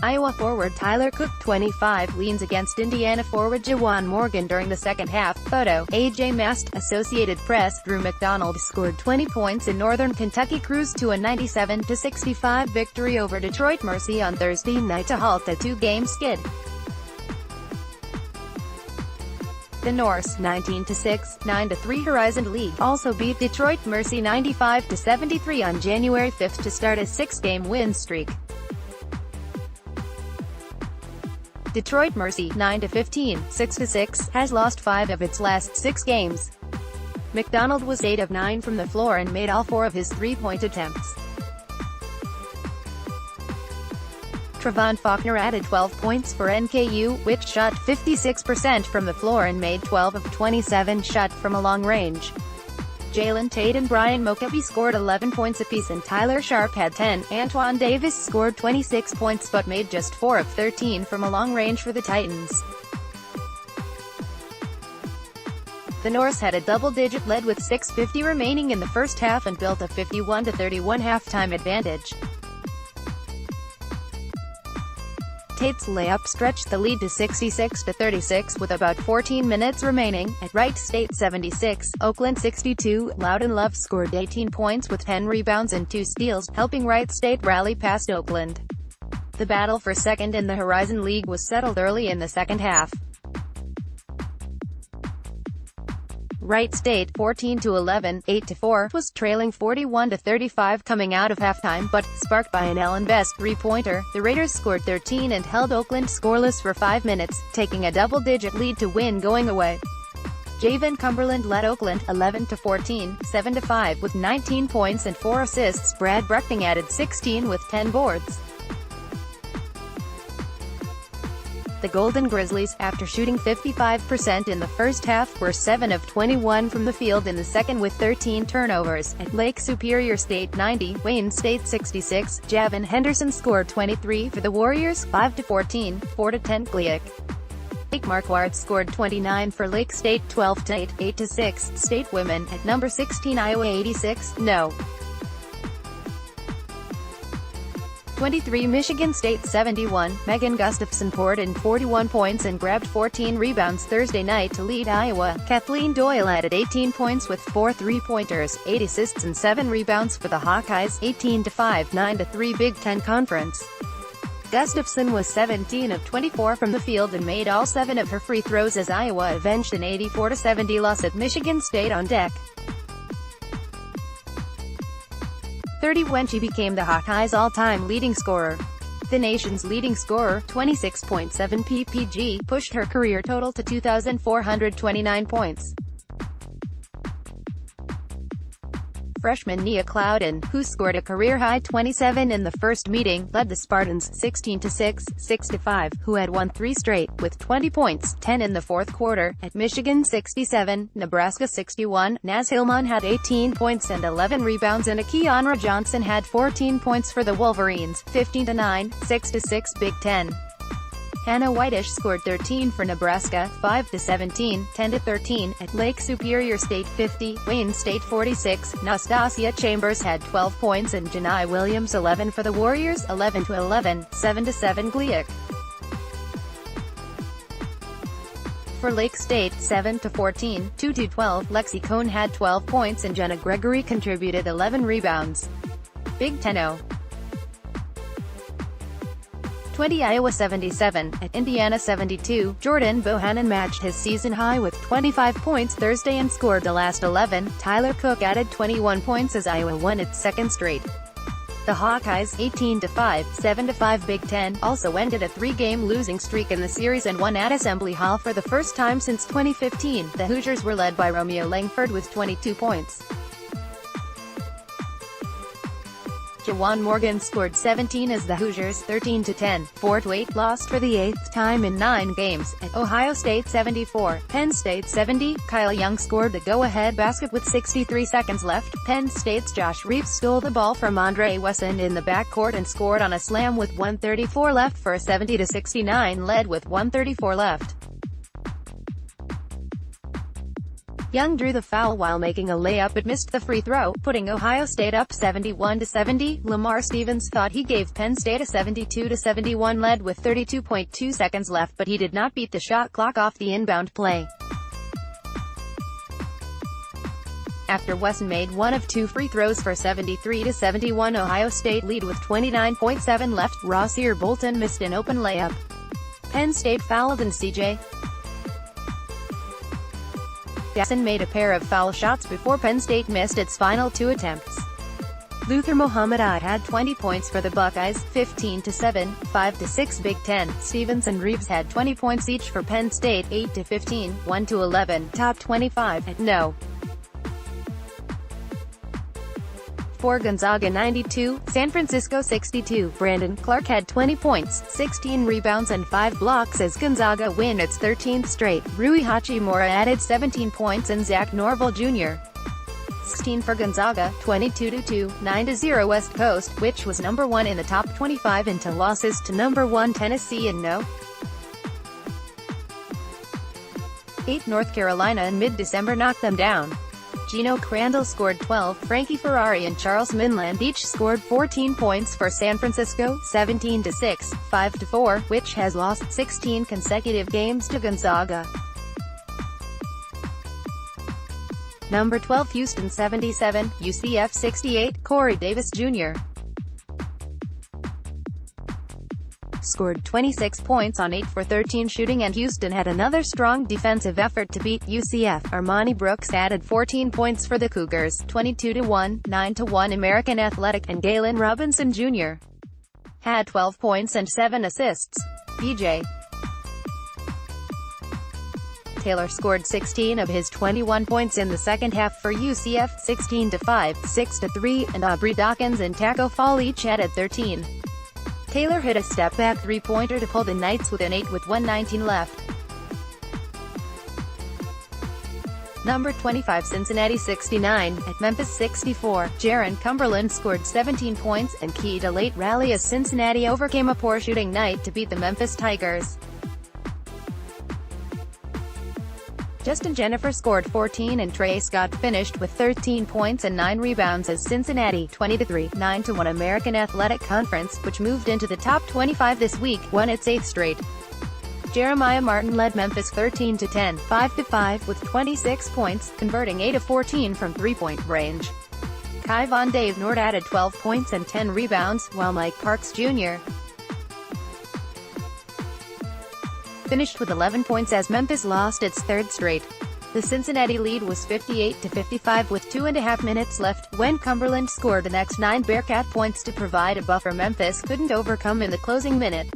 Iowa forward Tyler Cook, 25, leans against Indiana forward Juwan Morgan during the second half. Photo, A.J. Mast, Associated Press. Drew McDonald scored 20 points in Northern Kentucky cruised to a 97-65 victory over Detroit Mercy on Thursday night to halt a two-game skid. The Norse, 19-6, 9-3 Horizon League, also beat Detroit Mercy 95-73 on January 5 to start a six-game win streak. Detroit Mercy, 9-15, 6-6, has lost 5 of its last 6 games. McDonald was 8 of 9 from the floor and made all 4 of his three-point attempts. Trevon Faulkner added 12 points for NKU, which shot 56% from the floor and made 12 of 27 shot from a long range. Jalen Tate and Brian Mokaby scored 11 points apiece and Tyler Sharp had 10. Antoine Davis scored 26 points but made just 4 of 13 from a long range for the Titans. The Norse had a double-digit lead with 6:50 remaining in the first half and built a 51-31 halftime advantage. Tate's layup stretched the lead to 66-36 with about 14 minutes remaining. At Wright State 76, Oakland 62, Loudon Love scored 18 points with 10 rebounds and 2 steals, helping Wright State rally past Oakland. The battle for second in the Horizon League was settled early in the second half. Wright State, 14-11, 8-4, was trailing 41-35 coming out of halftime, but, sparked by an Ellen Best three-pointer, the Raiders scored 13 and held Oakland scoreless for 5 minutes, taking a double-digit lead to win going away. Javen Cumberland led Oakland, 11-14, 7-5, with 19 points and 4 assists. Brad Brechting added 16 with 10 boards. The Golden Grizzlies, after shooting 55% in the first half, were 7 of 21 from the field in the second with 13 turnovers. At Lake Superior State 90, Wayne State 66, Javon Henderson scored 23 for the Warriors, 5-14, 4-10 Gliwick. Lake Marquardt scored 29 for Lake State, 12-8, 8-6. State women, at number 16 Iowa 86, no. 23 Michigan State 71, Megan Gustafson poured in 41 points and grabbed 14 rebounds Thursday night to lead Iowa. Kathleen Doyle added 18 points with 4 three-pointers, 8 assists and 7 rebounds for the Hawkeyes, 18-5, 9-3 Big Ten Conference. Gustafson was 17 of 24 from the field and made all 7 of her free throws as Iowa avenged an 84-70 loss at Michigan State on deck. 30 when she became the Hawkeyes' all-time leading scorer. The nation's leading scorer, 26.7 ppg, pushed her career total to 2,429 points. Freshman Nia Clouden, who scored a career-high 27 in the first meeting, led the Spartans 16-6, 6-5, who had won 3 straight, with 20 points, 10 in the fourth quarter. At Michigan 67, Nebraska 61, Naz Hillman had 18 points and 11 rebounds and Keonra Johnson had 14 points for the Wolverines, 15-9, 6-6 Big Ten. Hannah Whitish scored 13 for Nebraska, 5-17, 10-13, at Lake Superior State 50, Wayne State 46, Nastasia Chambers had 12 points and Janai Williams 11 for the Warriors, 11-11, 7-7 Gliwick. For Lake State, 7-14, 2-12, Lexi Cohn had 12 points and Jenna Gregory contributed 11 rebounds. Big Ten. 20 Iowa 77, at Indiana 72, Jordan Bohannon matched his season high with 25 points Thursday and scored the last 11. Tyler Cook added 21 points as Iowa won its second straight. The Hawkeyes, 18-5, 7-5 Big Ten, also ended a 3-game losing streak in the series and won at Assembly Hall for the first time since 2015. The Hoosiers were led by Romeo Langford with 22 points. Juwan Morgan scored 17 as the Hoosiers, 13-10, 4-8, lost for the 8th time in 9 games. At Ohio State 74, Penn State 70, Kyle Young scored the go-ahead basket with 63 seconds left. Penn State's Josh Reeves stole the ball from Andre Wesson in the backcourt and scored on a slam with 1:34 left for a 70-69 lead with 1:34 left. Young drew the foul while making a layup but missed the free throw, putting Ohio State up 71-70. Lamar Stevens thought he gave Penn State a 72-71 lead with 32.2 seconds left, but he did not beat the shot clock off the inbound play. After Wesson made one of two free throws for 73-71 Ohio State lead with 29.7 left, Rasir Bolton missed an open layup. Penn State fouled and C.J. Jackson made a pair of foul shots before Penn State missed its final two attempts. Luther Muhammad had 20 points for the Buckeyes, 15-7, 5-6 Big Ten. Stevens and Reeves had 20 points each for Penn State, 8-15, 1-11, top 25, no. For Gonzaga 92, San Francisco 62, Brandon Clark had 20 points, 16 rebounds and 5 blocks as Gonzaga win its 13th straight. Rui Hachimura added 17 points and Zach Norville Jr. 16 for Gonzaga, 22-2, 9-0 West Coast, which was number 1 in the top 25 into losses to number 1 Tennessee and no. 8 North Carolina in mid-December knocked them down. Gino Crandall scored 12, Frankie Ferrari and Charles Minland each scored 14 points for San Francisco, 17-6, 5-4, which has lost 16 consecutive games to Gonzaga. Number 12 Houston 77, UCF 68, Corey Davis Jr. scored 26 points on 8 for 13 shooting, and Houston had another strong defensive effort to beat UCF. Armani Brooks added 14 points for the Cougars, 22-1, 9-1 American Athletic, and Galen Robinson Jr. had 12 points and 7 assists. B.J. Taylor scored 16 of his 21 points in the second half for UCF, 16-5, 6-3, and Aubrey Dawkins and Taco Fall each added 13. Taylor hit a step-back three-pointer to pull the Knights within 8 with 1:19 left. Number 25 Cincinnati 69, at Memphis 64, Jaron Cumberland scored 17 points, and keyed a late rally as Cincinnati overcame a poor shooting night to beat the Memphis Tigers. Justin Jennifer scored 14 and Trey Scott finished with 13 points and 9 rebounds as Cincinnati, 20-3, 9-1 American Athletic Conference, which moved into the top 25 this week, won its 8th straight. Jeremiah Martin led Memphis 13-10, 5-5, with 26 points, converting 8 of 14 from three-point range. Kai Von Dave Nord added 12 points and 10 rebounds, while Mike Parks Jr. finished with 11 points as Memphis lost its 3rd straight. The Cincinnati lead was 58-55 with 2.5 minutes left, when Cumberland scored the next 9 Bearcat points to provide a buffer Memphis couldn't overcome in the closing minute.